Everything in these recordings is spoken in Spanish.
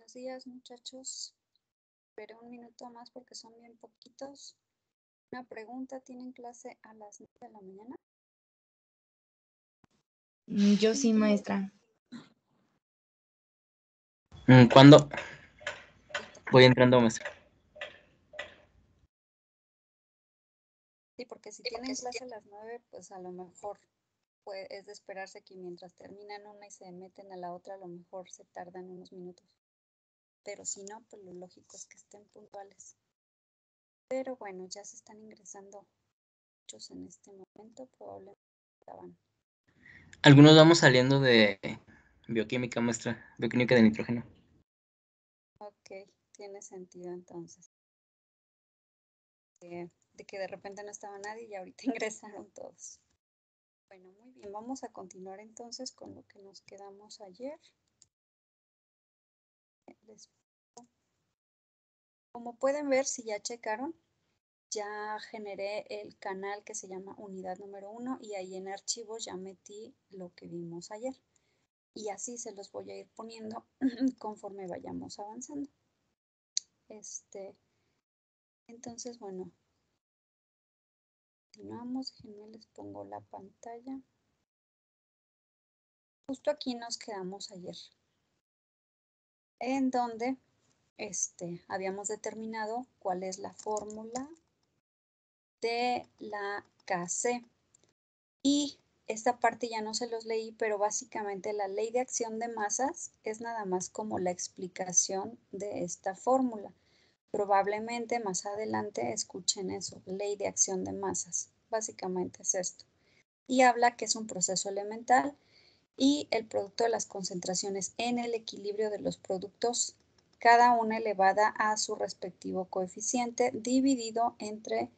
Buenos días, muchachos. Esperé un minuto más porque son bien poquitos. Una pregunta, ¿tienen clase a las 9 de la mañana? Yo sí, maestra. ¿Cuándo? Ahorita. Voy entrando, maestra. Sí, porque si tienen clase a las 9, pues a lo mejor es de esperarse que mientras terminan una y se meten a la otra, a lo mejor se tardan unos minutos. Pero si no, pues lo lógico es que estén puntuales. Pero bueno, ya se están ingresando muchos en este momento, probablemente estaban. Algunos vamos saliendo de bioquímica, maestra, bioquímica de nitrógeno. Ok, tiene sentido entonces. De que de repente no estaba nadie y ahorita ingresaron todos. Bueno, muy bien, vamos a continuar entonces con lo que nos quedamos ayer. Como pueden ver, si ya checaron, ya generé el canal que se llama unidad número 1 y ahí en archivos ya metí lo que vimos ayer. Y así se los voy a ir poniendo conforme vayamos avanzando. Entonces, bueno, continuamos. Déjenme les pongo la pantalla. Justo aquí nos quedamos ayer, en donde habíamos determinado cuál es la fórmula de la KC. Y esta parte ya no se los leí, pero básicamente la ley de acción de masas es nada más como la explicación de esta fórmula. Probablemente más adelante escuchen eso, ley de acción de masas. Básicamente es esto. Y habla que es un proceso elemental y el producto de las concentraciones en el equilibrio de los productos, cada una elevada a su respectivo coeficiente, dividido entre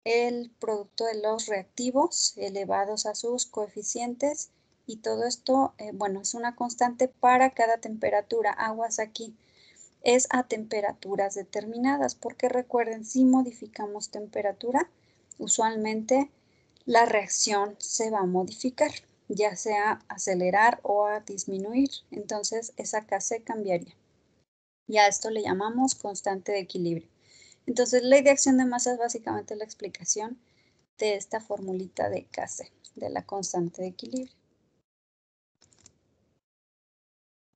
el producto de los reactivos elevados a sus coeficientes, y todo esto, bueno, es una constante para cada temperatura. Aguas aquí, es a temperaturas determinadas, porque recuerden, si modificamos temperatura, usualmente la reacción se va a modificar, ya sea acelerar o a disminuir. Entonces, esa KC cambiaría. Y a esto le llamamos constante de equilibrio. Entonces, ley de acción de masa es básicamente la explicación de esta formulita de KC, de la constante de equilibrio.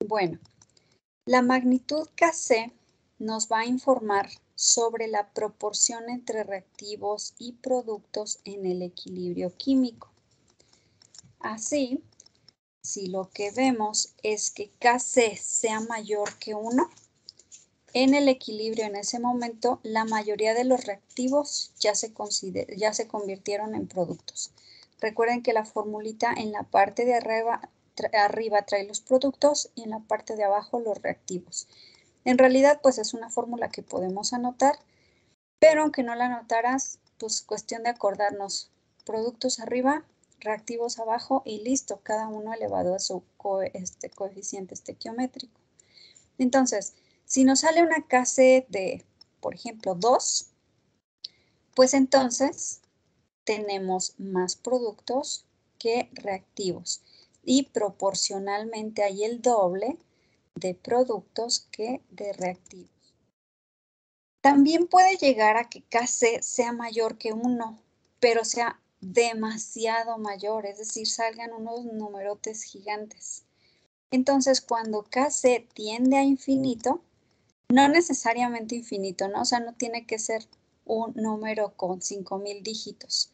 Bueno, la magnitud KC nos va a informar sobre la proporción entre reactivos y productos en el equilibrio químico. Así, si lo que vemos es que KC sea mayor que 1, en el equilibrio en ese momento, la mayoría de los reactivos ya se convirtieron en productos. Recuerden que la formulita en la parte de arriba trae los productos y en la parte de abajo los reactivos. En realidad, pues es una fórmula que podemos anotar, pero aunque no la anotaras, pues cuestión de acordarnos. Productos arriba, reactivos abajo y listo, cada uno elevado a su coeficiente estequiométrico. Entonces, si nos sale una KC de, por ejemplo, 2, pues entonces tenemos más productos que reactivos y proporcionalmente hay el doble de productos que de reactivos. También puede llegar a que KC sea mayor que 1, pero sea demasiado mayor, es decir, salgan unos numerotes gigantes. Entonces, cuando KC tiende a infinito, no necesariamente infinito, ¿no? O sea, no tiene que ser un número con 5000 dígitos,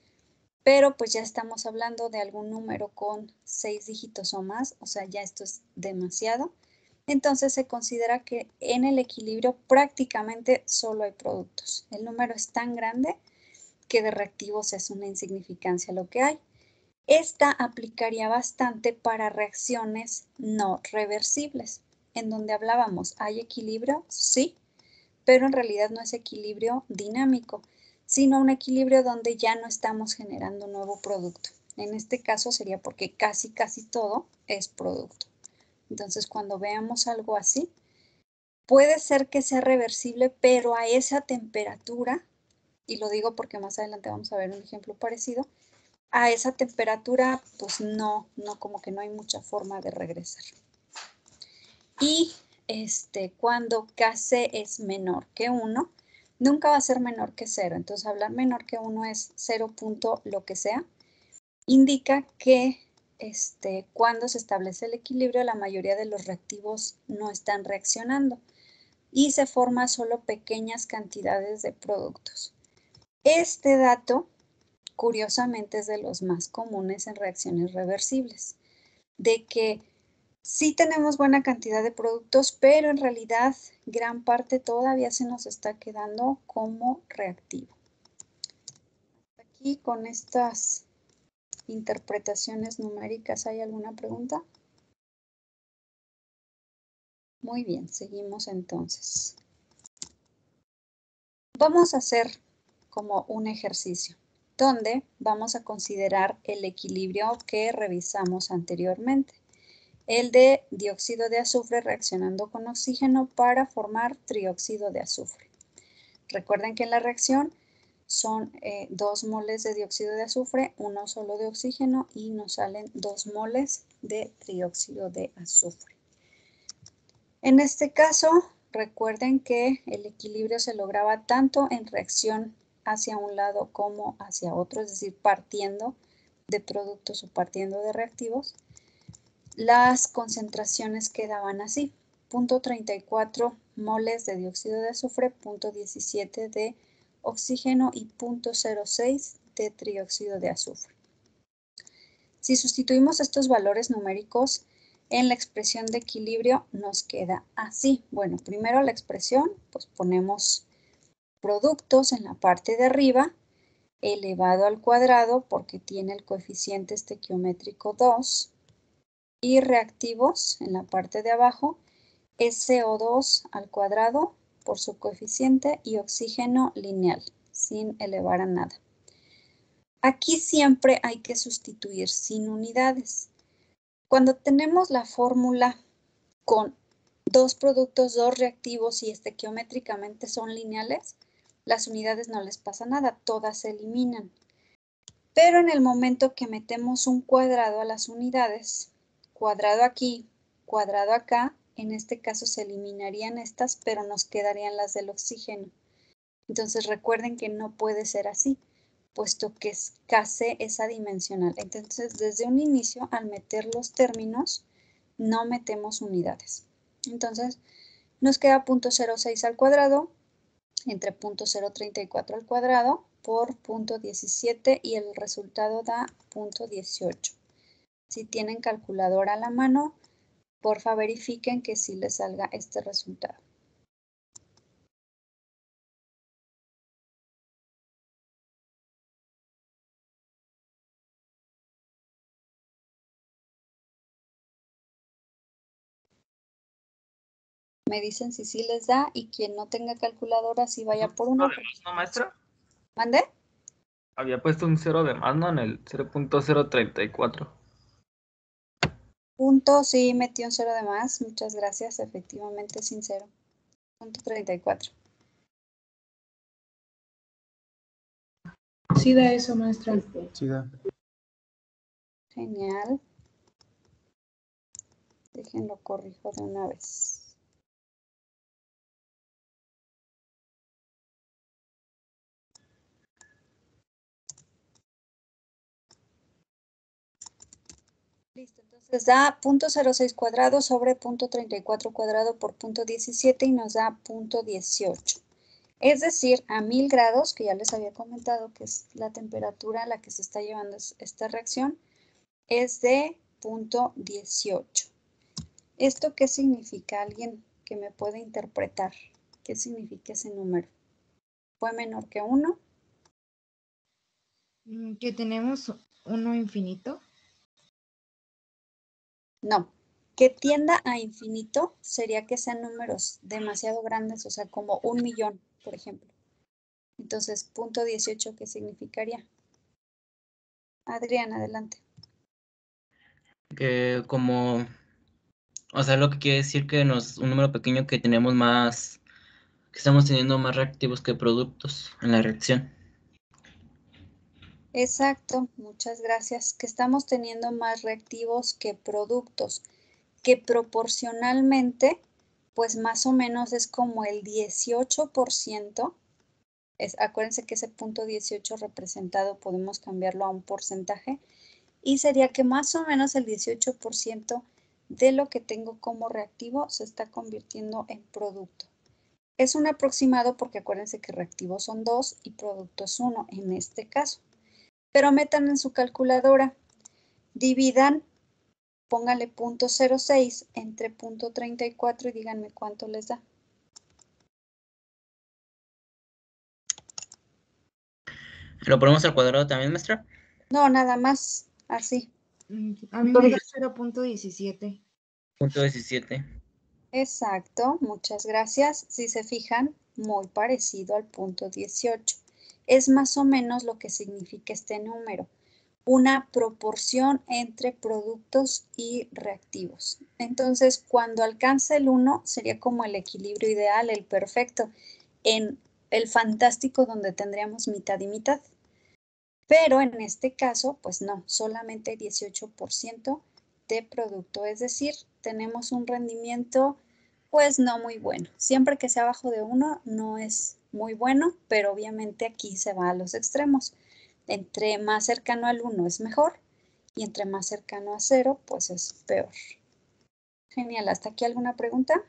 pero pues ya estamos hablando de algún número con 6 dígitos o más, o sea, ya esto es demasiado. Entonces se considera que en el equilibrio prácticamente solo hay productos. El número es tan grande que de reactivos es una insignificancia lo que hay. Esta aplicaría bastante para reacciones no reversibles, en donde hablábamos, ¿hay equilibrio? Sí, pero en realidad no es equilibrio dinámico, sino un equilibrio donde ya no estamos generando un nuevo producto. En este caso sería porque casi todo es producto. Entonces, cuando veamos algo así, puede ser que sea reversible, pero a esa temperatura, y lo digo porque más adelante vamos a ver un ejemplo parecido, a esa temperatura, pues no, como que no hay mucha forma de regresar. Y cuando Kc es menor que 1, nunca va a ser menor que 0. Entonces, hablar menor que 1 es 0 punto lo que sea. Indica que cuando se establece el equilibrio, la mayoría de los reactivos no están reaccionando y se forman solo pequeñas cantidades de productos. Este dato, curiosamente, es de los más comunes en reacciones reversibles, de que sí tenemos buena cantidad de productos, pero en realidad gran parte todavía se nos está quedando como reactivo. Aquí con estas interpretaciones numéricas, ¿hay alguna pregunta? Muy bien, seguimos entonces. Vamos a hacer como un ejercicio donde vamos a considerar el equilibrio que revisamos anteriormente. El de dióxido de azufre reaccionando con oxígeno para formar trióxido de azufre. Recuerden que en la reacción son 2 moles de dióxido de azufre, 1 solo de oxígeno y nos salen 2 moles de trióxido de azufre. En este caso, recuerden que el equilibrio se lograba tanto en reacción hacia un lado como hacia otro, es decir, partiendo de productos o partiendo de reactivos. Las concentraciones quedaban así: 0.34 moles de dióxido de azufre, 0.17 de oxígeno y 0.06 de trióxido de azufre. Si sustituimos estos valores numéricos en la expresión de equilibrio, nos queda así. Bueno, primero la expresión, pues ponemos productos en la parte de arriba, elevado al cuadrado porque tiene el coeficiente estequiométrico 2, y reactivos en la parte de abajo, SO2 al cuadrado por su coeficiente y oxígeno lineal, sin elevar a nada. Aquí siempre hay que sustituir sin unidades. Cuando tenemos la fórmula con 2 productos, 2 reactivos y estequiométricamente son lineales, las unidades no les pasa nada, todas se eliminan. Pero en el momento que metemos un cuadrado a las unidades, cuadrado aquí, cuadrado acá, en este caso se eliminarían estas, pero nos quedarían las del oxígeno. Entonces recuerden que no puede ser así, puesto que Kc es adimensional. Entonces, desde un inicio, al meter los términos, no metemos unidades. Entonces, nos queda 0.06 al cuadrado entre 0.034 al cuadrado por 0.17 y el resultado da 0.18. Si tienen calculadora a la mano, porfa verifiquen que sí les salga este resultado. Me dicen si sí les da y quien no tenga calculadora, si vaya por una. ¿No, maestra? ¿Mande? Había puesto un 0 de más, ¿no? En el 0.034. Punto, sí, metió un 0 de más. Muchas gracias. Efectivamente, sin 0. 0.34. Sí da eso, maestra. Sí da. Genial. Déjenlo corrijo de una vez. Listo, entonces da 0.06 cuadrado sobre 0.34 cuadrado por 0.17 y nos da 0.18. Es decir, a 1000 grados, que ya les había comentado que es la temperatura a la que se está llevando esta reacción, es de 0.18. ¿Esto qué significa? ¿Alguien que me pueda interpretar? ¿Qué significa ese número? ¿Fue menor que 1? Que tenemos uno infinito. No. Que tienda a infinito sería que sean números demasiado grandes, o sea, como 1.000.000, por ejemplo. Entonces, 0.18, ¿qué significaría? Adrián, adelante. Que como, o sea, lo que quiere decir que un número pequeño que tenemos más, que estamos teniendo más reactivos que productos en la reacción. Exacto, muchas gracias. Que estamos teniendo más reactivos que productos, que proporcionalmente pues más o menos es como el 18%. Acuérdense que ese punto 18 representado podemos cambiarlo a un porcentaje y sería que más o menos el 18% de lo que tengo como reactivo se está convirtiendo en producto. Es un aproximado porque acuérdense que reactivos son 2 y producto es 1 en este caso. Pero metan en su calculadora, dividan, pónganle 0.06 entre 0.34 y díganme cuánto les da. ¿Lo ponemos al cuadrado también, maestra? No, nada más, así. A mí me da 0.17. Punto 17. Exacto, muchas gracias. Si se fijan, muy parecido al punto 18. Es más o menos lo que significa este número, una proporción entre productos y reactivos. Entonces, cuando alcanza el 1, sería como el equilibrio ideal, el perfecto, en el fantástico donde tendríamos mitad y mitad. Pero en este caso, pues no, solamente 18% de producto, es decir, tenemos un rendimiento pues no muy bueno. Siempre que sea abajo de 1 no es muy bueno, pero obviamente aquí se va a los extremos. Entre más cercano al 1 es mejor y entre más cercano a 0 pues es peor. Genial, ¿hasta aquí alguna pregunta?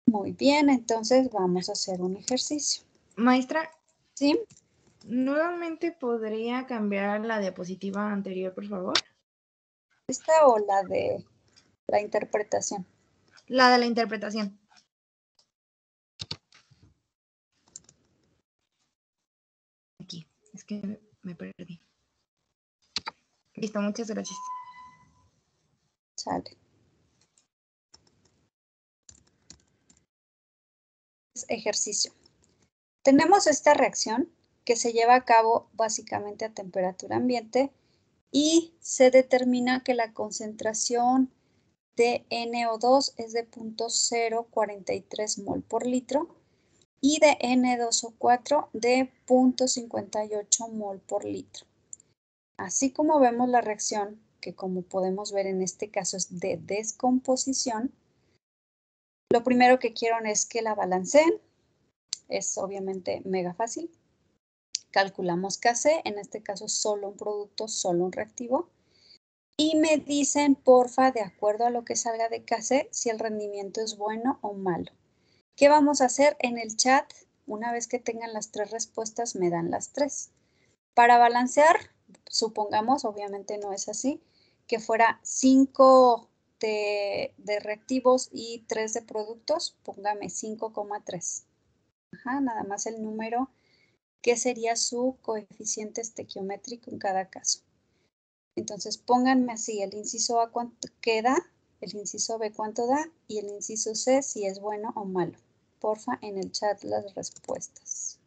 Muy bien, entonces vamos a hacer un ejercicio. Maestra, ¿Sí? ¿nuevamente podría cambiar la diapositiva anterior, por favor? ¿Esta o la de la interpretación? La de la interpretación. Aquí, es que me perdí. Listo, muchas gracias. Sale. Ejercicio. Tenemos esta reacción que se lleva a cabo básicamente a temperatura ambiente y se determina que la concentración de NO2 es de 0.043 mol por litro y de N2O4 de 0.58 mol por litro. Así como vemos la reacción, que como podemos ver en este caso es de descomposición, lo primero que quiero es que la balanceen. Es obviamente mega fácil. Calculamos Kc, en este caso solo un producto, solo un reactivo. Y me dicen, porfa, de acuerdo a lo que salga de Kc, si el rendimiento es bueno o malo. ¿Qué vamos a hacer en el chat? Una vez que tengan las 3 respuestas, me dan las 3. Para balancear, supongamos, obviamente no es así, que fuera 5 de reactivos y 3 de productos, póngame 5,3. Nada más el número que sería su coeficiente estequiométrico en cada caso. Entonces pónganme así, el inciso A cuánto queda, el inciso B cuánto da y el inciso C si es bueno o malo. Porfa, en el chat las respuestas.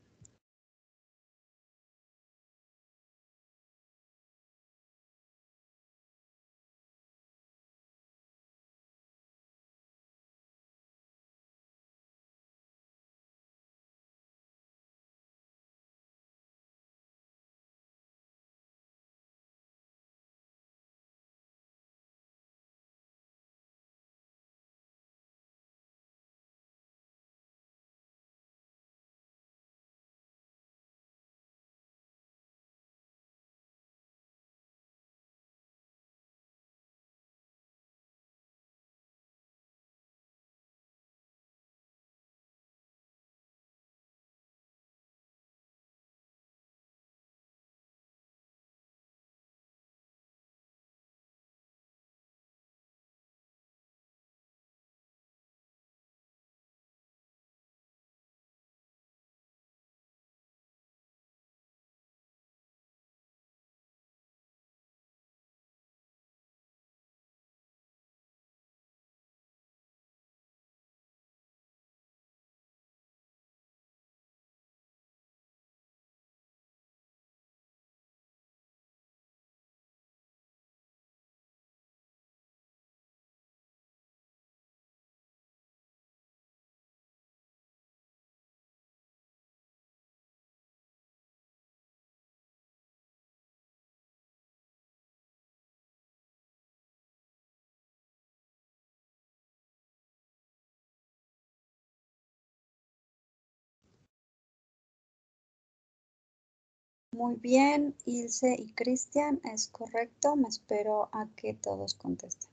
Muy bien, Ilse y Cristian, es correcto. Me espero a que todos contesten.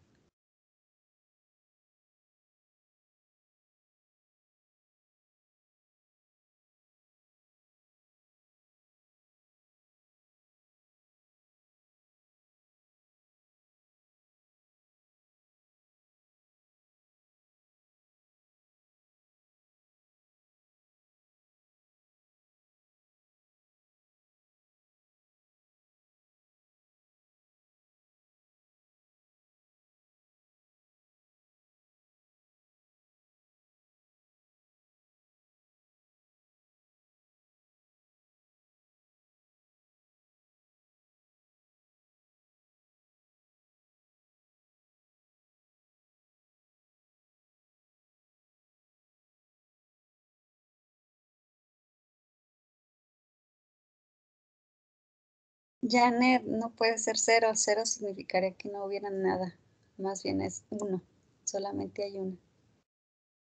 Janet, no puede ser 0. 0 significaría que no hubiera nada. Más bien es 1. Solamente hay 1.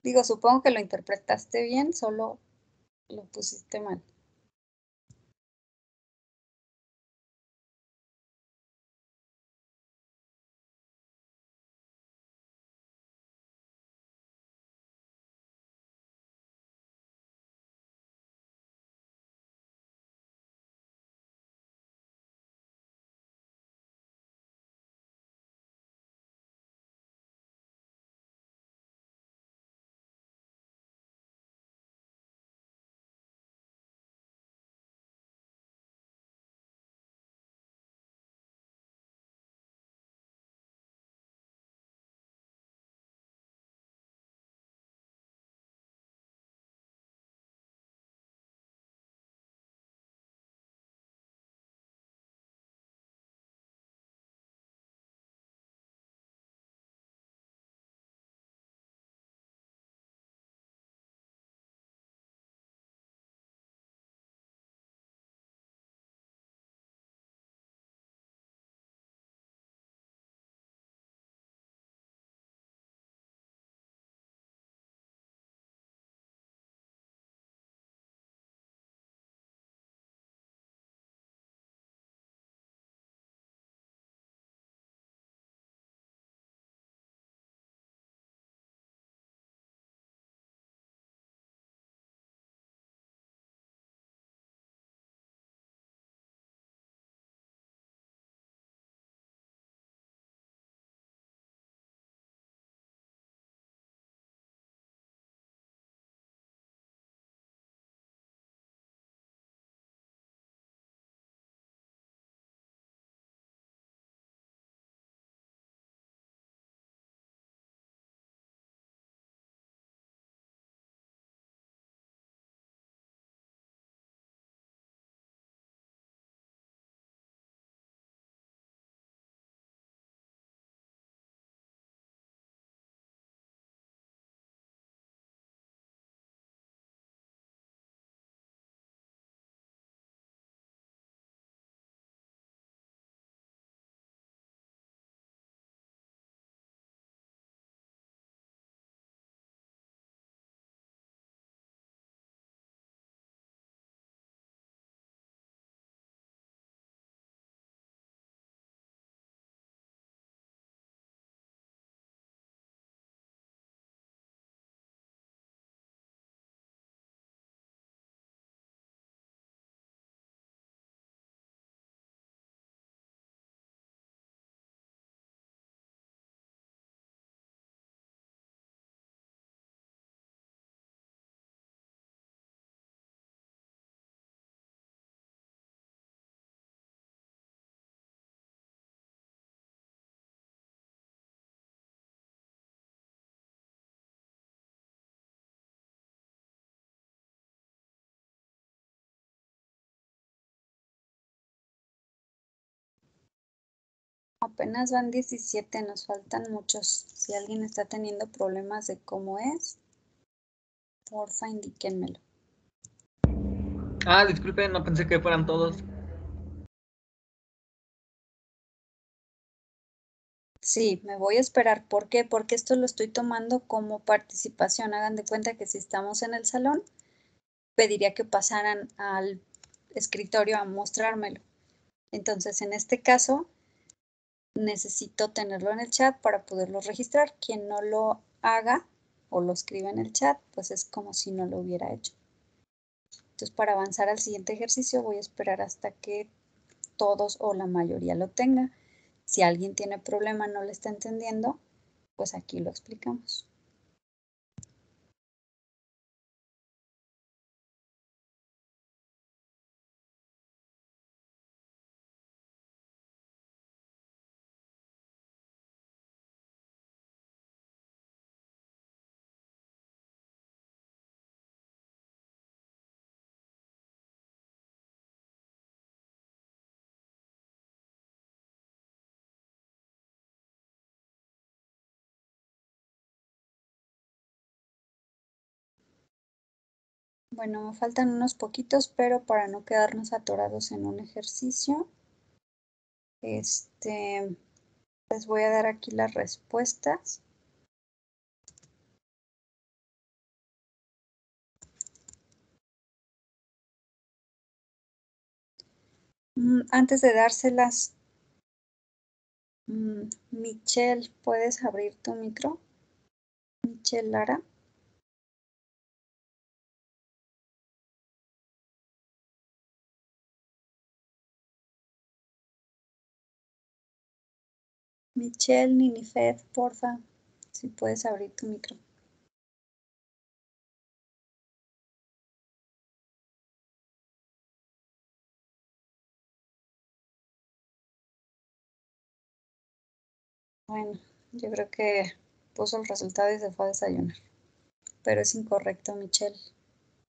Digo, supongo que lo interpretaste bien, solo lo pusiste mal. Apenas van 17, nos faltan muchos. Si alguien está teniendo problemas de cómo es, porfa, indíquenmelo. Disculpen, no pensé que fueran todos. Sí, me voy a esperar. ¿Por qué? Porque esto lo estoy tomando como participación. Hagan de cuenta que si estamos en el salón, pediría que pasaran al escritorio a mostrármelo. Entonces, en este caso, necesito tenerlo en el chat para poderlo registrar. Quien no lo haga o lo escriba en el chat, pues es como si no lo hubiera hecho. Entonces, para avanzar al siguiente ejercicio, voy a esperar hasta que todos o la mayoría lo tenga. Si alguien tiene problema, no le está entendiendo, pues aquí lo explicamos. Bueno, me faltan unos poquitos, pero para no quedarnos atorados en un ejercicio, les voy a dar aquí las respuestas. Antes de dárselas, Michelle, ¿puedes abrir tu micro? Michelle Lara. Michelle Ninifed, porfa, si puedes abrir tu micro. Bueno, yo creo que puso el resultado y se fue a desayunar. Pero es incorrecto, Michelle.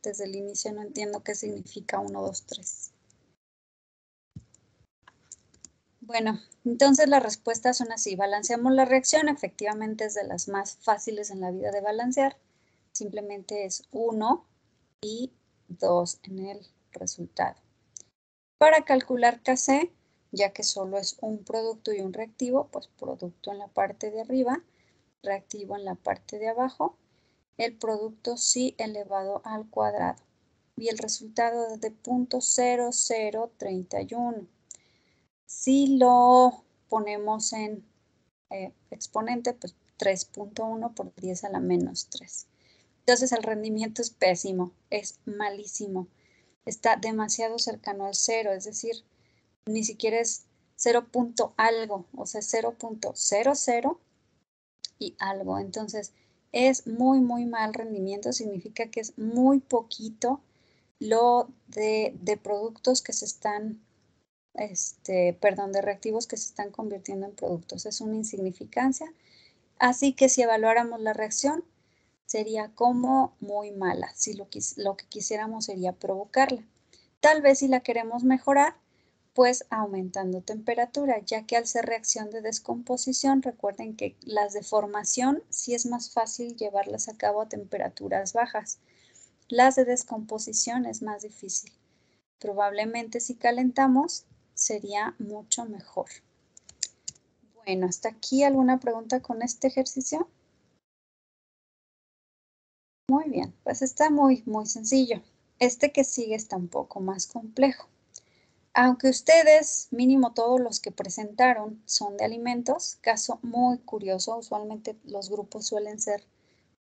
Desde el inicio no entiendo qué significa 1, 2, 3. Bueno, entonces las respuestas son así. Balanceamos la reacción, efectivamente es de las más fáciles en la vida de balancear. Simplemente es 1 y 2 en el resultado. Para calcular Kc, ya que solo es un producto y un reactivo, pues producto en la parte de arriba, reactivo en la parte de abajo, el producto sí elevado al cuadrado. Y el resultado es de 0.0031. Si lo ponemos en exponente, pues 3.1 por 10 a la menos 3. Entonces el rendimiento es pésimo, es malísimo. Está demasiado cercano al cero, es decir, ni siquiera es 0. algo, o sea, 0.00 y algo. Entonces, es muy, muy mal rendimiento, significa que es muy poquito lo de productos que se están, de reactivos que se están convirtiendo en productos. Es una insignificancia. Así que si evaluáramos la reacción, sería como muy mala. Si lo que quisiéramos sería provocarla. Tal vez si la queremos mejorar, pues aumentando temperatura, ya que al ser reacción de descomposición, recuerden que las de formación sí es más fácil llevarlas a cabo a temperaturas bajas. Las de descomposición es más difícil. Probablemente si calentamos sería mucho mejor. Bueno, hasta aquí alguna pregunta con este ejercicio. Muy bien, pues está muy, muy sencillo. Este que sigue está un poco más complejo. Aunque ustedes, mínimo todos los que presentaron, son de alimentos, caso muy curioso, usualmente los grupos suelen ser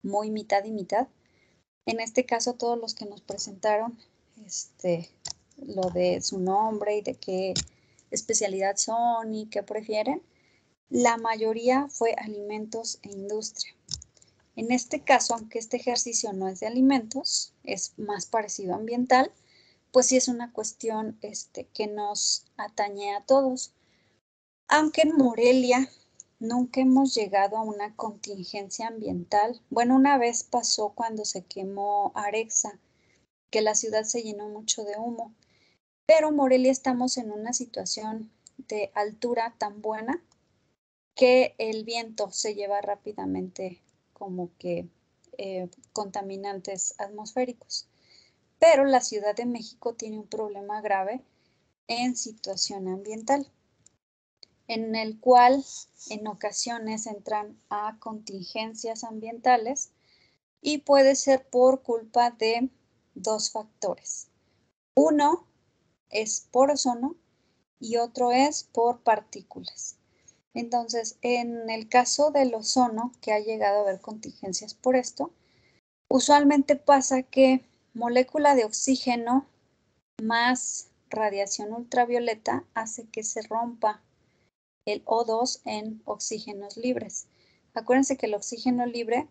muy mitad y mitad. En este caso, todos los que nos presentaron, lo de su nombre y de qué especialidad son y qué prefieren, la mayoría fue alimentos e industria. En este caso, aunque este ejercicio no es de alimentos, es más parecido a ambiental, pues sí es una cuestión que nos atañe a todos. Aunque en Morelia nunca hemos llegado a una contingencia ambiental. Bueno, una vez pasó cuando se quemó Arexa, que la ciudad se llenó mucho de humo. Pero Morelia estamos en una situación de altura tan buena que el viento se lleva rápidamente como que contaminantes atmosféricos. Pero la Ciudad de México tiene un problema grave en situación ambiental, en el cual en ocasiones entran a contingencias ambientales y puede ser por culpa de dos factores. Uno, es por ozono y otro es por partículas. Entonces, en el caso del ozono, que ha llegado a haber contingencias por esto, usualmente pasa que molécula de oxígeno más radiación ultravioleta hace que se rompa el O2 en oxígenos libres. Acuérdense que el oxígeno libre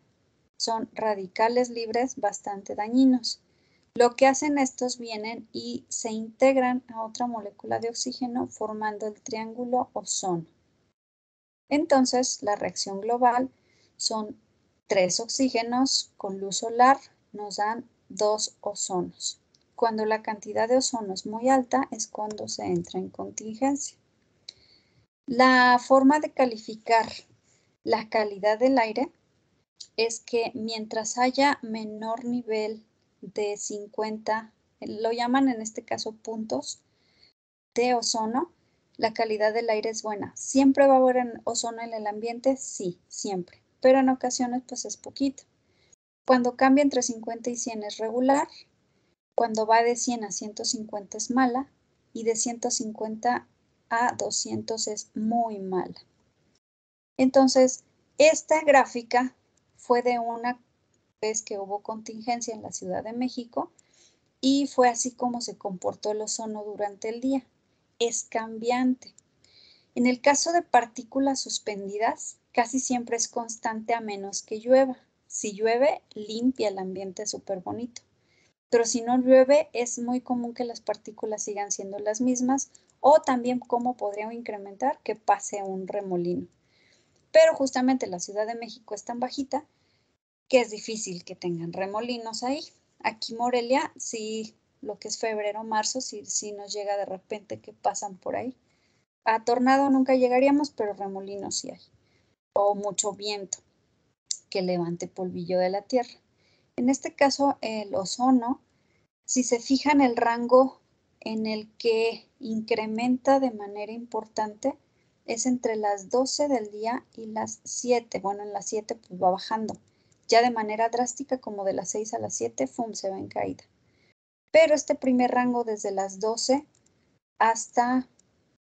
son radicales libres bastante dañinos. Lo que hacen estos vienen y se integran a otra molécula de oxígeno formando el triángulo ozono. Entonces, la reacción global son 3 oxígenos con luz solar, nos dan 2 ozonos. Cuando la cantidad de ozono es muy alta es cuando se entra en contingencia. La forma de calificar la calidad del aire es que mientras haya menor nivel de 50, lo llaman en este caso puntos de ozono, la calidad del aire es buena. ¿Siempre va a haber ozono en el ambiente? Sí, siempre. Pero en ocasiones pues es poquito. Cuando cambia entre 50 y 100 es regular. Cuando va de 100 a 150 es mala. Y de 150 a 200 es muy mala. Entonces, esta gráfica fue de una vez que hubo contingencia en la Ciudad de México y fue así como se comportó el ozono durante el día. Es cambiante. En el caso de partículas suspendidas, casi siempre es constante a menos que llueva. Si llueve, limpia el ambiente súper bonito. Pero si no llueve, es muy común que las partículas sigan siendo las mismas o también como podría incrementar que pase un remolino. Pero justamente la Ciudad de México es tan bajita que es difícil que tengan remolinos ahí. Aquí Morelia, sí, lo que es febrero, marzo, sí nos llega de repente que pasan por ahí. A tornado nunca llegaríamos, pero remolinos sí hay. O mucho viento que levante polvillo de la tierra. En este caso, el ozono, si se fijan el rango en el que incrementa de manera importante, es entre las 12 del día y las 7. Bueno, en las 7 pues va bajando. Ya de manera drástica, como de las 6 a las 7, ¡fum!, se va en caída. Pero este primer rango desde las 12 hasta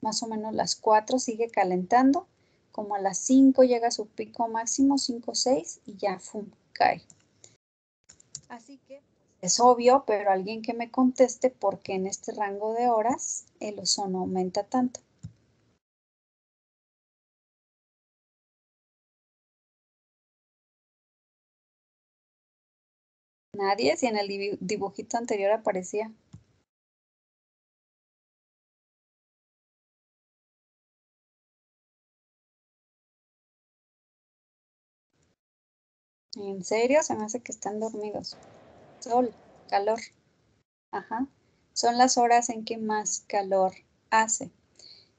más o menos las 4 sigue calentando. Como a las 5 llega a su pico máximo, 5 o 6, y ya, ¡fum!, cae. Así que es obvio, pero alguien que me conteste por qué en este rango de horas el ozono aumenta tanto. Nadie, si en el dibujito anterior aparecía. ¿En serio? Se me hace que están dormidos. Sol, calor. Ajá. Son las horas en que más calor hace.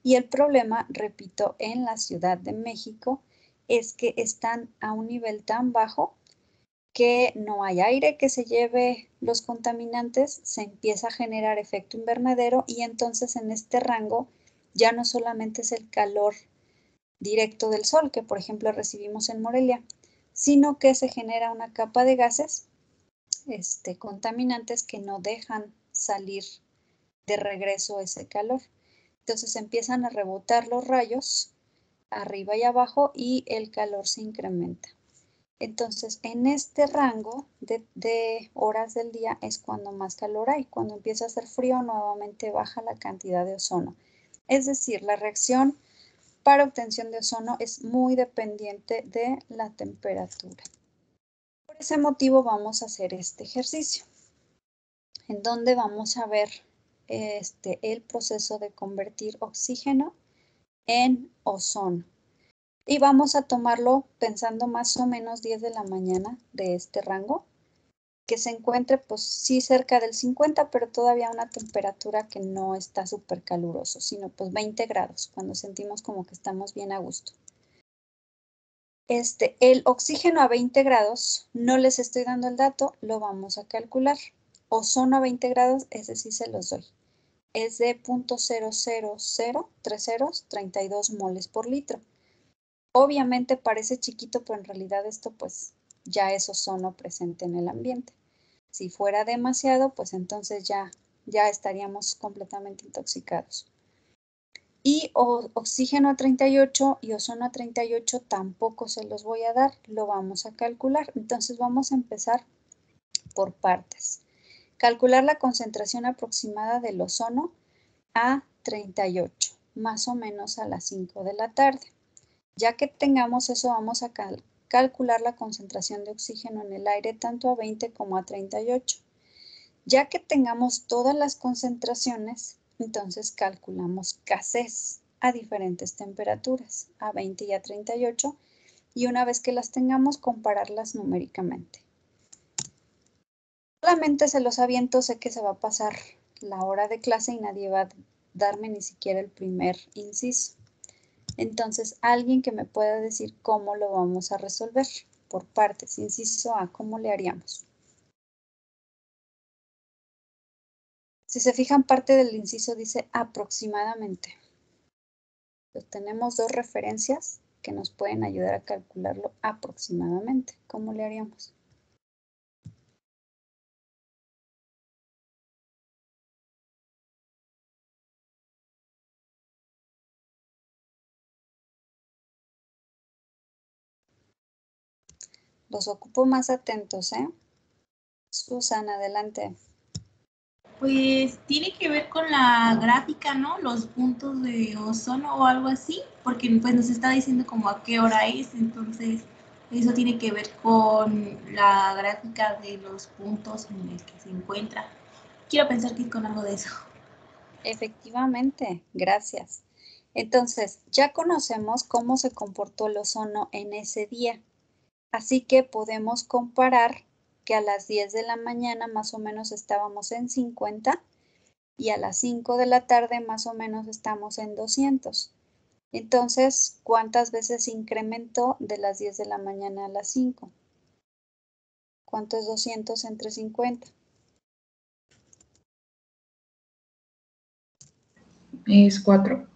Y el problema, repito, en la Ciudad de México es que están a un nivel tan bajo que no hay aire que se lleve los contaminantes, se empieza a generar efecto invernadero y entonces en este rango ya no solamente es el calor directo del sol, que por ejemplo recibimos en Morelia, sino que se genera una capa de gases contaminantes que no dejan salir de regreso ese calor. Entonces empiezan a rebotar los rayos arriba y abajo y el calor se incrementa. Entonces, en este rango de horas del día es cuando más calor hay. Cuando empieza a hacer frío, nuevamente baja la cantidad de ozono. Es decir, la reacción para obtención de ozono es muy dependiente de la temperatura. Por ese motivo vamos a hacer este ejercicio, en donde vamos a ver el proceso de convertir oxígeno en ozono. Y vamos a tomarlo pensando más o menos 10 de la mañana de este rango, que se encuentre pues sí cerca del 50, pero todavía una temperatura que no está súper caluroso, sino pues 20 grados, cuando sentimos como que estamos bien a gusto. El oxígeno a 20 grados, no les estoy dando el dato, lo vamos a calcular. Ozono a 20 grados, ese sí se los doy. Es de 0.00032 moles por litro. Obviamente parece chiquito, pero en realidad esto pues ya es ozono presente en el ambiente. Si fuera demasiado, pues entonces ya ya estaríamos completamente intoxicados. Y oxígeno a 38 y ozono a 38 tampoco se los voy a dar, lo vamos a calcular. Entonces vamos a empezar por partes. Calcular la concentración aproximada del ozono a 38, más o menos a las 5 de la tarde. Ya que tengamos eso, vamos a calcular la concentración de oxígeno en el aire tanto a 20 como a 38. Ya que tengamos todas las concentraciones, entonces calculamos gases a diferentes temperaturas, a 20 y a 38, y una vez que las tengamos, compararlas numéricamente. Solamente se los aviento, sé que se va a pasar la hora de clase y nadie va a darme ni siquiera el primer inciso. Entonces, alguien que me pueda decir cómo lo vamos a resolver por partes. Inciso A, ¿cómo le haríamos? Si se fijan, parte del inciso dice aproximadamente. Entonces, tenemos dos referencias que nos pueden ayudar a calcularlo aproximadamente. ¿Cómo le haríamos? Los ocupo más atentos, ¿eh? Susana, adelante. Pues tiene que ver con la gráfica, ¿no? Los puntos de ozono o algo así, porque pues nos está diciendo como a qué hora es, entonces eso tiene que ver con la gráfica de los puntos en el que se encuentra. Quiero pensar que es con algo de eso. Efectivamente, gracias. Entonces, ya conocemos cómo se comportó el ozono en ese día. Así que podemos comparar que a las 10 de la mañana más o menos estábamos en 50 y a las 5 de la tarde más o menos estamos en 200. Entonces, ¿cuántas veces incrementó de las 10 de la mañana a las 5? ¿Cuánto es 200 entre 50? Es 4.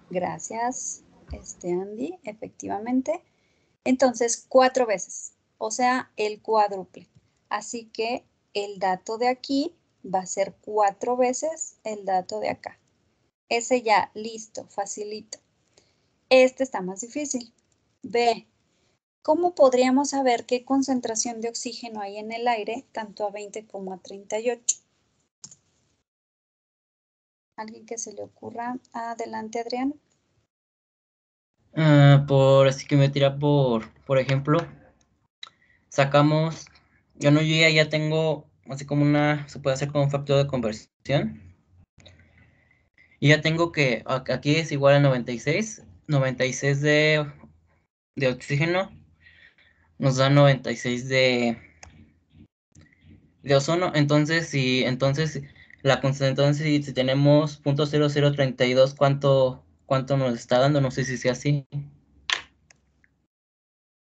Gracias, Andy, efectivamente. Entonces, 4 veces, o sea, el cuádruple. Así que el dato de aquí va a ser 4 veces el dato de acá. Ese ya, listo, facilito. Este está más difícil. B. ¿Cómo podríamos saber qué concentración de oxígeno hay en el aire, tanto a 20 como a 38? ¿Alguien que se le ocurra? Adelante, Adrián. Por estiquiometría, por ejemplo, sacamos, yo ya tengo así como se puede hacer como un factor de conversión. Y ya tengo que aquí es igual a 96 de oxígeno nos da 96 de ozono. Entonces, la concentración, si tenemos .0032, ¿cuánto nos está dando? No sé si sea así.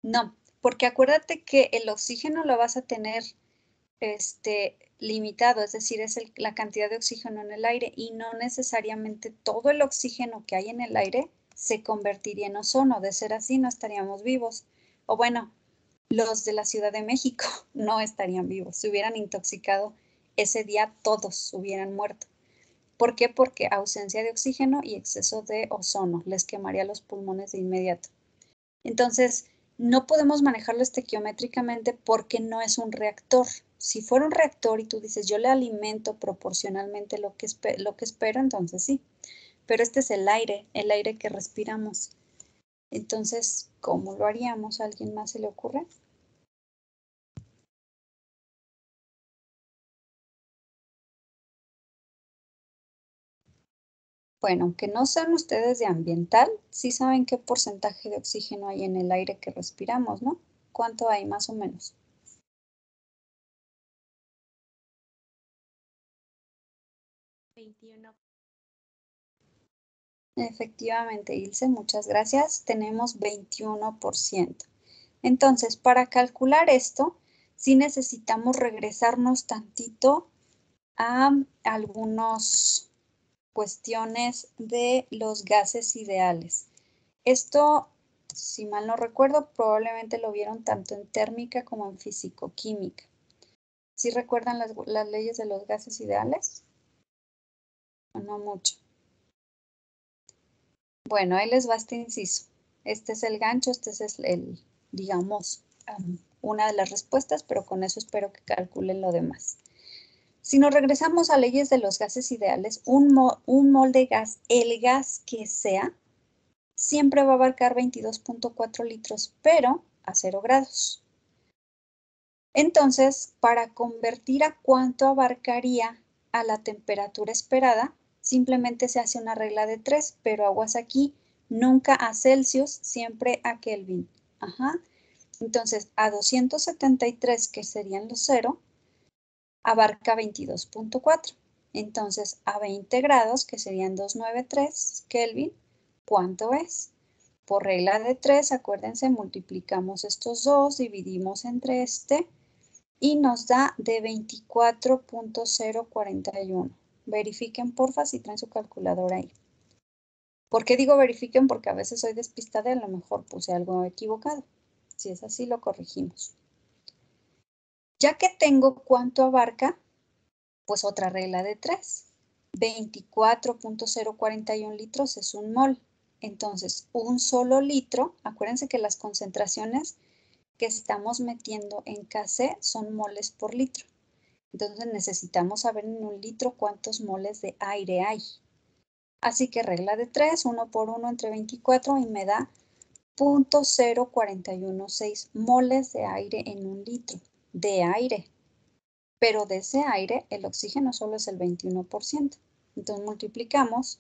No, porque acuérdate que el oxígeno lo vas a tener limitado, es decir, es la cantidad de oxígeno en el aire y no necesariamente todo el oxígeno que hay en el aire se convertiría en ozono. De ser así, no estaríamos vivos. O bueno, los de la Ciudad de México no estarían vivos. Se hubieran intoxicado ese día, todos hubieran muerto. ¿Por qué? Porque ausencia de oxígeno y exceso de ozono les quemaría los pulmones de inmediato. Entonces, no podemos manejarlo estequiométricamente porque no es un reactor. Si fuera un reactor y tú dices, yo le alimento proporcionalmente lo que espero, entonces sí. Pero este es el aire que respiramos. Entonces, ¿cómo lo haríamos? ¿A alguien más se le ocurre? Bueno, aunque no sean ustedes de ambiental, sí saben qué porcentaje de oxígeno hay en el aire que respiramos, ¿no? ¿Cuánto hay más o menos? 21. Efectivamente, Ilse, muchas gracias. Tenemos 21%. Entonces, para calcular esto, sí necesitamos regresarnos tantito a algunas cuestiones de los gases ideales. Esto, si mal no recuerdo, probablemente lo vieron tanto en térmica como en fisicoquímica. ¿Sí recuerdan las leyes de los gases ideales? o no mucho. Bueno, ahí les va este inciso. Este es el gancho, este es digamos, una de las respuestas, pero con eso espero que calculen lo demás. Si nos regresamos a leyes de los gases ideales, un mol de gas, el gas que sea, siempre va a abarcar 22.4 litros, pero a 0 grados. Entonces, para convertir a cuánto abarcaría a la temperatura esperada, simplemente se hace una regla de 3, pero aguas aquí, nunca a Celsius, siempre a Kelvin. Ajá. Entonces, a 273, que serían los 0, abarca 22.4. Entonces, a 20 grados, que serían 293 Kelvin, ¿cuánto es? Por regla de 3, acuérdense, multiplicamos estos dos, dividimos entre este y nos da de 24.041. Verifiquen, porfa, si traen su calculadora ahí. ¿Por qué digo verifiquen? Porque a veces soy despistada y a lo mejor puse algo equivocado. Si es así, lo corregimos. Ya que tengo cuánto abarca, pues otra regla de 3. 24.041 litros es un mol. Entonces, un solo litro, acuérdense que las concentraciones que estamos metiendo en Kc son moles por litro. Entonces, necesitamos saber en un litro cuántos moles de aire hay. Así que regla de 3, 1 por 1 entre 24 y me da 0.0416 moles de aire en un litro. De aire. Pero de ese aire, el oxígeno solo es el 21%. Entonces multiplicamos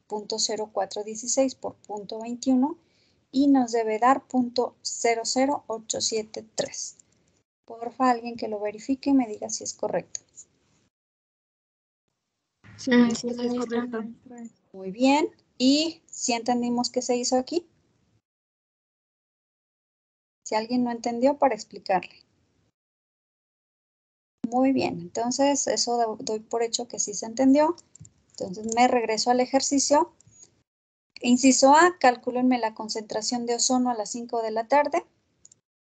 0.0416 por 0.21 y nos debe dar 0.00873. Porfa, alguien que lo verifique y me diga si es correcto. Sí, sí, es correcto. Muy bien. ¿Y si entendimos qué se hizo aquí? Si alguien no entendió, para explicarle. Muy bien, entonces eso doy por hecho que sí se entendió. Entonces me regreso al ejercicio. Inciso A, calcúlenme la concentración de ozono a las 5 de la tarde.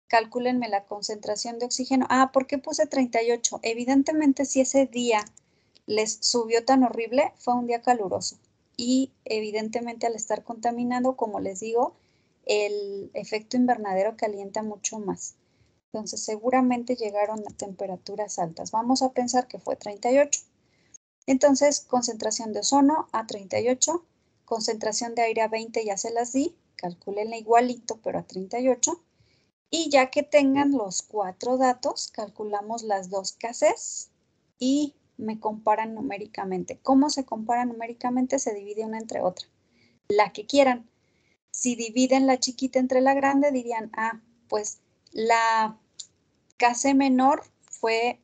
Calcúlenme la concentración de oxígeno. Ah, ¿por qué puse 38? Evidentemente, si ese día les subió tan horrible, fue un día caluroso. Y evidentemente al estar contaminado, como les digo, el efecto invernadero calienta mucho más. Entonces, seguramente llegaron a temperaturas altas. Vamos a pensar que fue 38. Entonces, concentración de ozono a 38, concentración de aire a 20 ya se las di, calcúlenla igualito, pero a 38. Y ya que tengan los 4 datos, calculamos las dos Ks y me comparan numéricamente. ¿Cómo se compara numéricamente? Se divide una entre otra. La que quieran. Si dividen la chiquita entre la grande, dirían, ah, pues la Kc menor fue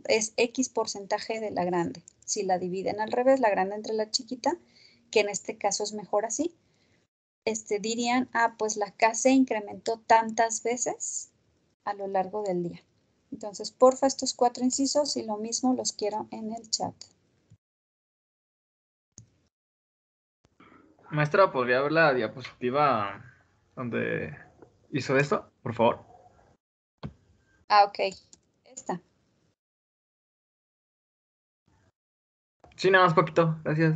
es X porcentaje de la grande. Si la dividen al revés, la grande entre la chiquita, que en este caso es mejor así, dirían, ah, pues la Kc incrementó tantas veces a lo largo del día. Entonces, porfa, estos 4 incisos y lo mismo los quiero en el chat. Maestra, ¿podría ver la diapositiva donde hizo esto, por favor? Ah, ok. Esta. Sí, nada más poquito, gracias.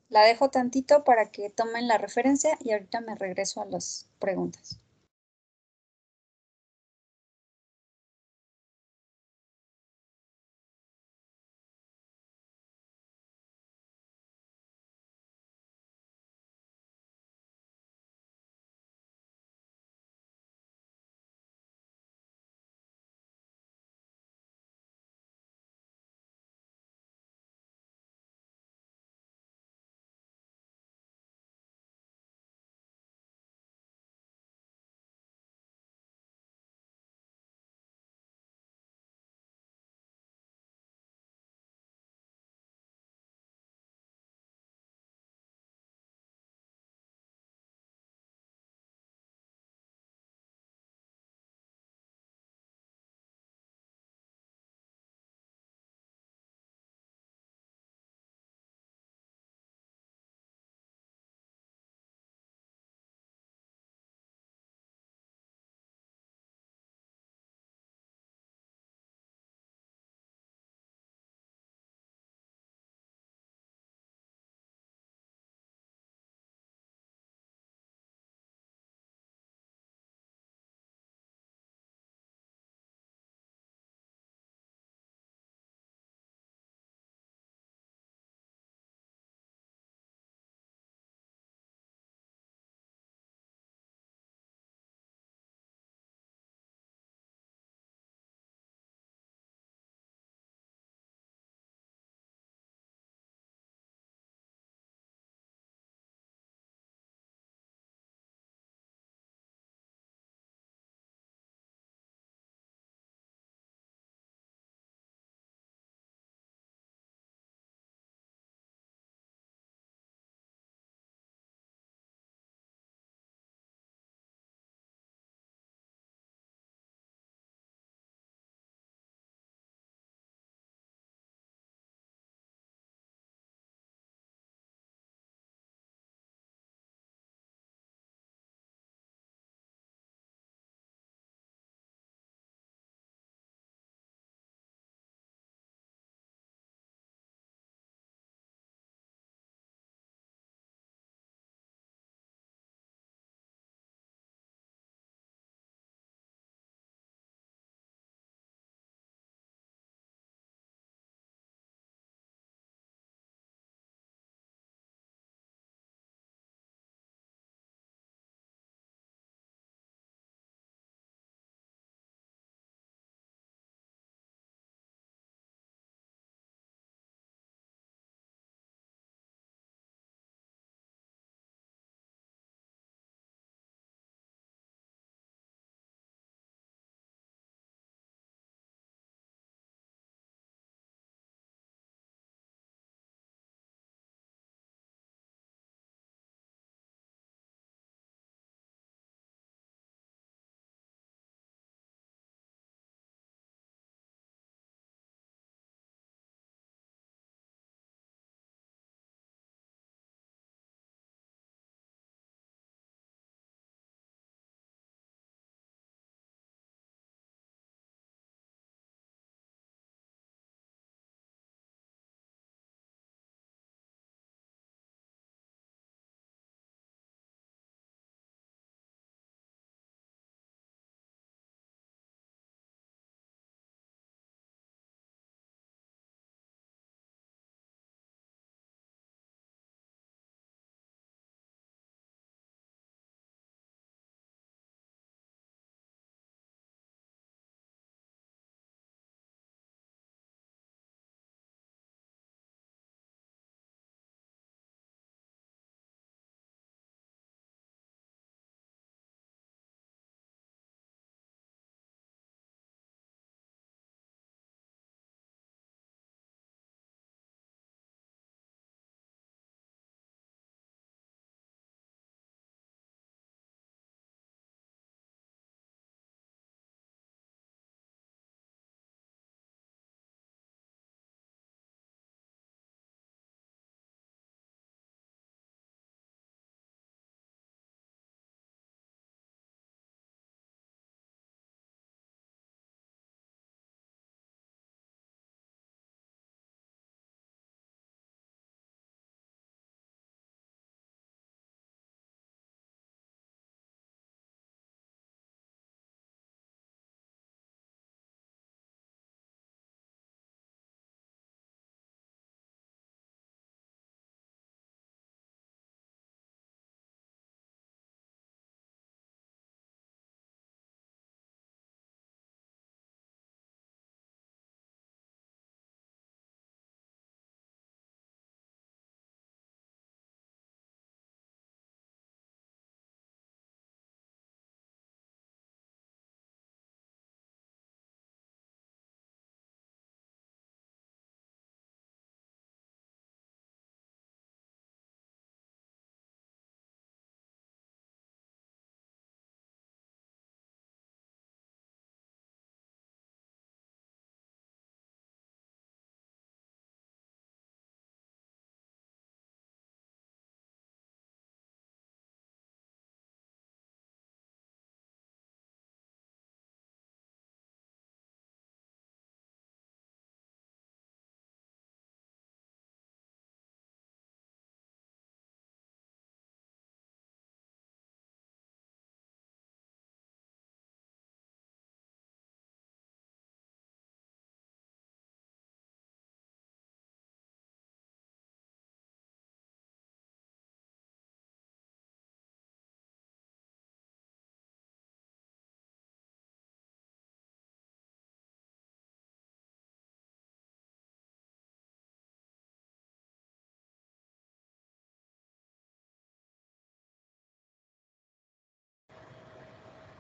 La dejo tantito para que tomen la referencia y ahorita me regreso a las preguntas.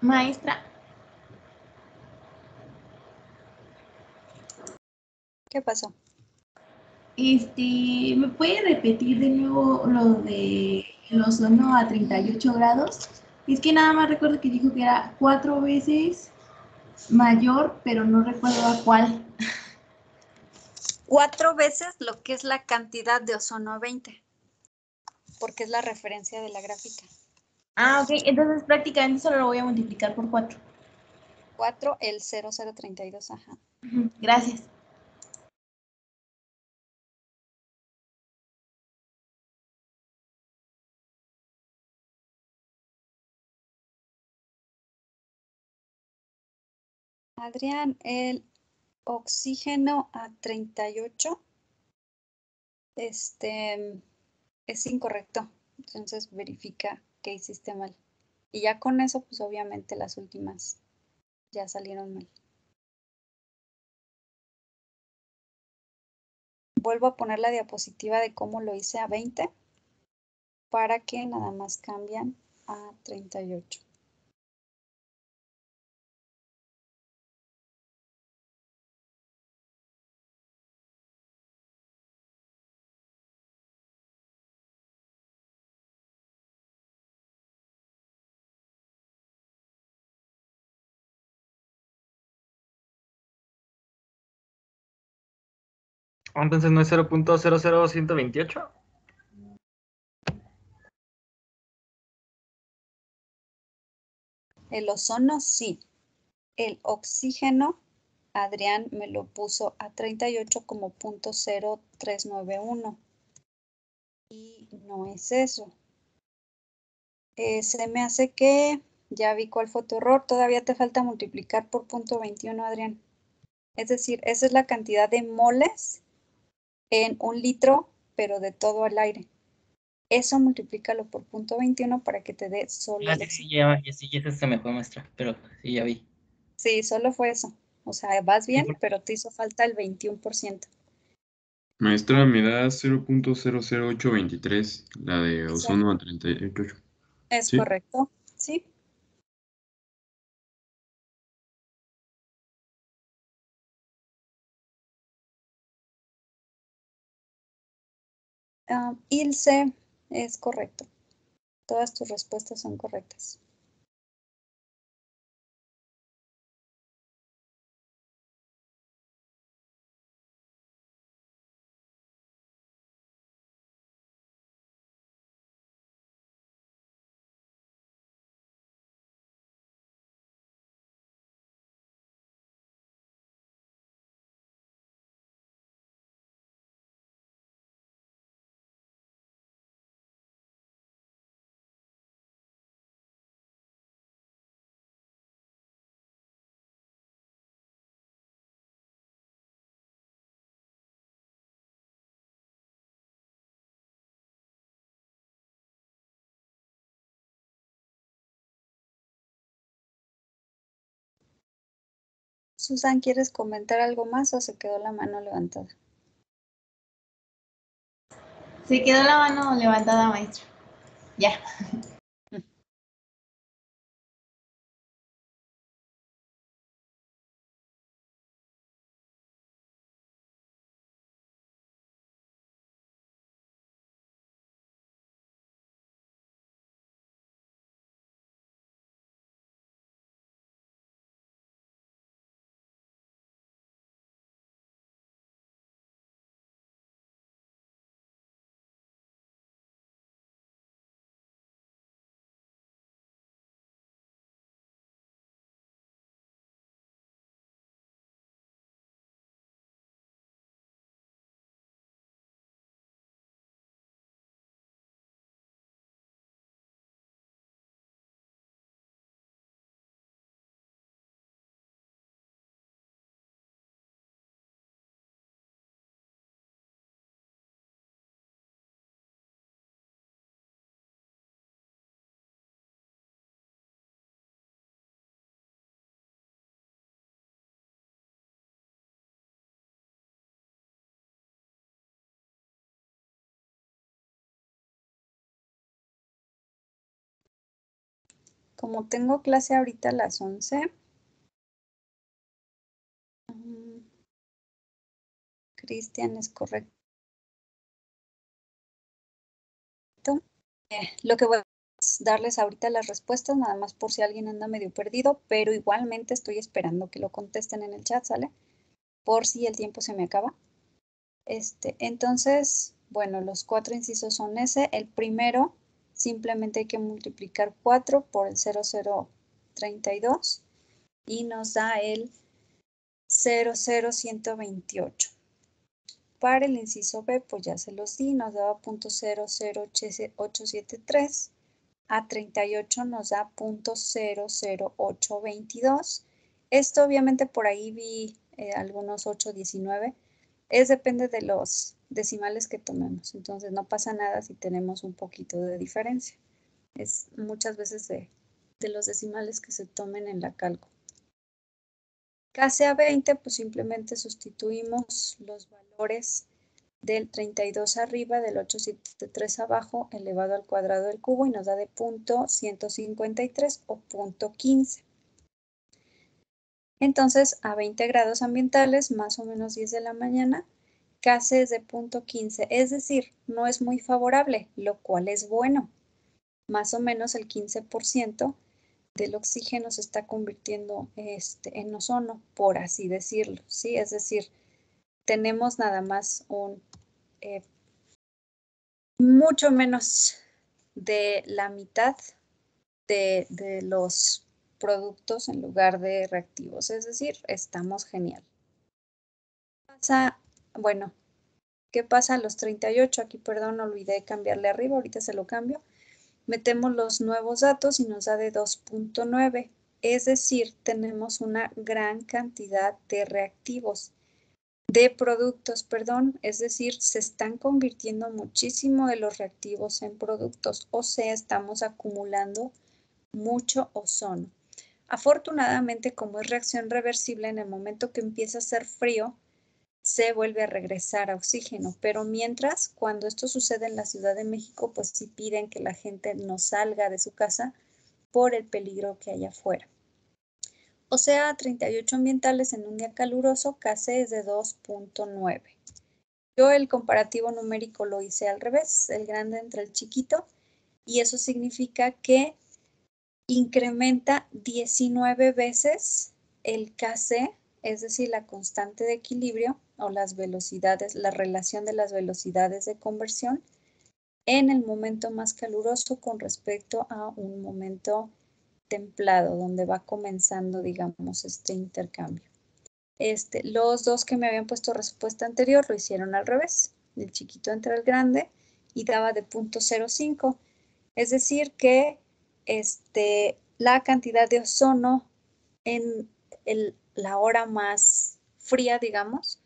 Maestra, ¿Qué pasó? ¿me puede repetir de nuevo lo de el ozono a 38 grados? Es que nada más recuerdo que dijo que era 4 veces mayor, pero no recuerdo a cuál. 4 veces lo que es la cantidad de ozono 20, porque es la referencia de la gráfica. Ah, ok, entonces prácticamente solo lo voy a multiplicar por 4. 4, el 0032, ajá. Gracias. Adrián, el oxígeno a 38, es incorrecto. Entonces verifica que hiciste mal. Y ya con eso, pues obviamente las últimas ya salieron mal. Vuelvo a poner la diapositiva de cómo lo hice a 20 para que nada más cambian a 38. Entonces no es 0.00128. El ozono sí. El oxígeno, Adrián me lo puso a 38 como 0.0391. Y no es eso. Se me hace que ya vi cuál fue tu error. Todavía te falta multiplicar por 0.21, Adrián. Es decir, esa es la cantidad de moles en 1 litro, pero de todo el aire. Eso multiplícalo por 0.21 para que te dé solo el Sí, oxígeno. ya se me fue, maestra, pero sí, ya vi. Sí, solo fue eso. O sea, vas Sí, bien, porque pero te hizo falta el 21%. Maestra, me da 0.00823, la de Exacto. ozono a 38. Es ¿Sí? correcto, sí. Ilse, es correcto. Todas tus respuestas son correctas. Susan, ¿quieres comentar algo más o se quedó la mano levantada? Se quedó la mano levantada, maestra. Ya. Como tengo clase ahorita a las 11. Cristian, es correcto. Lo que voy a hacer es darles ahorita las respuestas, nada más por si alguien anda medio perdido, pero igualmente estoy esperando que lo contesten en el chat, ¿sale? Por si el tiempo se me acaba. Entonces, bueno, los 4 incisos son ese. El primero, simplemente hay que multiplicar 4 por el 0032 y nos da el 00128. Para el inciso B, pues ya se los di, nos daba 00873. A 38 nos da 00822. Esto obviamente por ahí vi algunos 819. Depende de los decimales que tomemos. Entonces no pasa nada si tenemos un poquito de diferencia. Es muchas veces de los decimales que se tomen en la cálculo. Casi a 20, pues simplemente sustituimos los valores del 32 arriba, del 873 abajo, elevado al cuadrado del cubo y nos da de 0.153 o 0.15. Entonces, a 20 grados ambientales, más o menos 10 de la mañana, Kc es de 0.15, es decir, no es muy favorable, lo cual es bueno. Más o menos el 15% del oxígeno se está convirtiendo en ozono, por así decirlo, ¿sí? Es decir, tenemos nada más mucho menos de la mitad de los productos en lugar de reactivos, es decir, estamos genial. Bueno, ¿qué pasa a los 38? Aquí, perdón, olvidé cambiarle arriba, ahorita se lo cambio. Metemos los nuevos datos y nos da de 2.9, es decir, tenemos una gran cantidad de reactivos, de productos, perdón, es decir, se están convirtiendo muchísimo de los reactivos en productos, o sea, estamos acumulando mucho ozono. Afortunadamente, como es reacción reversible, en el momento que empieza a hacer frío, se vuelve a regresar a oxígeno, pero mientras, cuando esto sucede en la Ciudad de México, pues sí piden que la gente no salga de su casa por el peligro que hay afuera. O sea, 38 ambientales en un día caluroso, Kc es de 2.9. Yo el comparativo numérico lo hice al revés, el grande entre el chiquito, y eso significa que incrementa 19 veces el Kc, es decir, la constante de equilibrio o las velocidades, la relación de las velocidades de conversión en el momento más caluroso con respecto a un momento templado, donde va comenzando, digamos, este intercambio. Los dos que me habían puesto respuesta anterior lo hicieron al revés, el chiquito entre el grande y daba de 0.05, es decir que la cantidad de ozono en la hora más fría, digamos,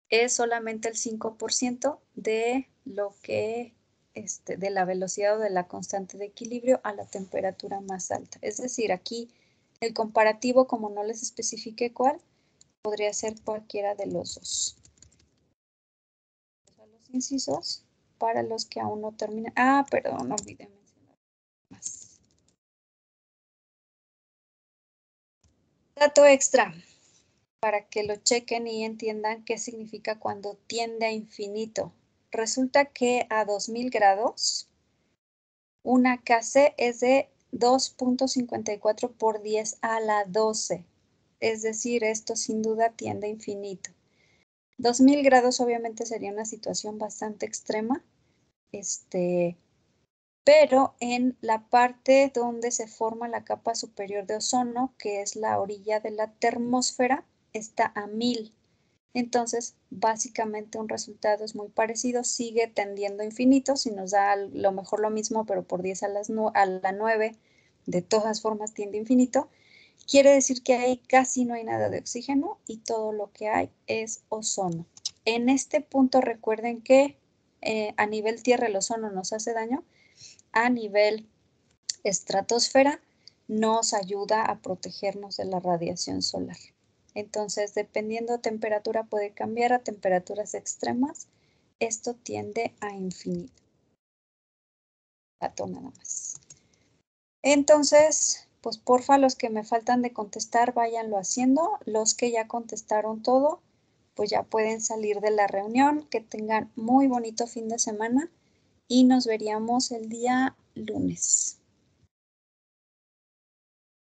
es solamente el 5% de lo que, de la velocidad o de la constante de equilibrio a la temperatura más alta. Es decir, aquí el comparativo, como no les especifique cuál, podría ser cualquiera de los dos. Los incisos para los que aún no terminan. Ah, perdón, no olvidé mencionar más. Dato extra, para que lo chequen y entiendan qué significa cuando tiende a infinito. Resulta que a 2000 grados, una Kc es de 2.54 por 10 a la 12. Es decir, esto sin duda tiende a infinito. 2000 grados obviamente sería una situación bastante extrema, pero en la parte donde se forma la capa superior de ozono, que es la orilla de la termósfera, está a 1000. Entonces, básicamente un resultado es muy parecido, sigue tendiendo a infinito, si nos da lo mejor lo mismo, pero por 10 a la 9, de todas formas tiende a infinito. Quiere decir que ahí casi no hay nada de oxígeno y todo lo que hay es ozono. En este punto recuerden que a nivel tierra el ozono nos hace daño, a nivel estratosfera nos ayuda a protegernos de la radiación solar. Entonces, dependiendo de temperatura puede cambiar a temperaturas extremas. Esto tiende a infinito. Dato nada más. Entonces, pues porfa, los que me faltan de contestar, váyanlo haciendo. Los que ya contestaron todo, pues ya pueden salir de la reunión. Que tengan muy bonito fin de semana y nos veríamos el día lunes.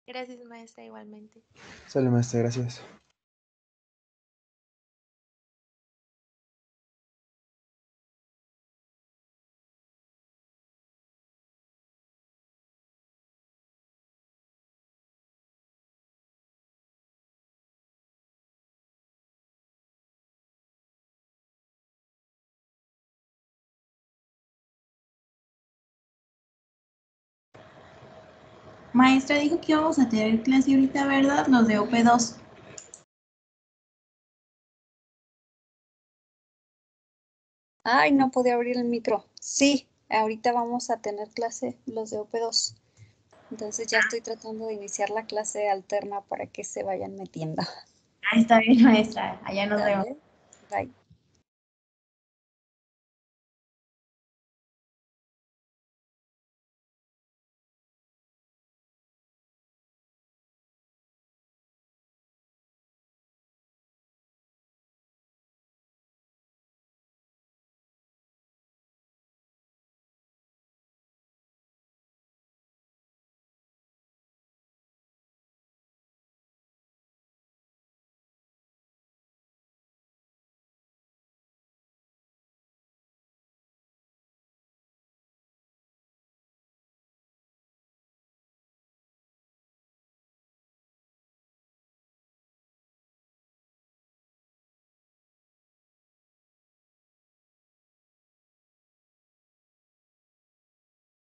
Gracias, maestra, igualmente. Sale, maestra, gracias. Maestra dijo que íbamos a tener clase ahorita, ¿verdad? Los de OP2. Ay, no podía abrir el micro. Sí, ahorita vamos a tener clase los de OP2. Entonces ya estoy tratando de iniciar la clase alterna para que se vayan metiendo. Ah, está bien, maestra. Allá nos vemos. Dale. Bye.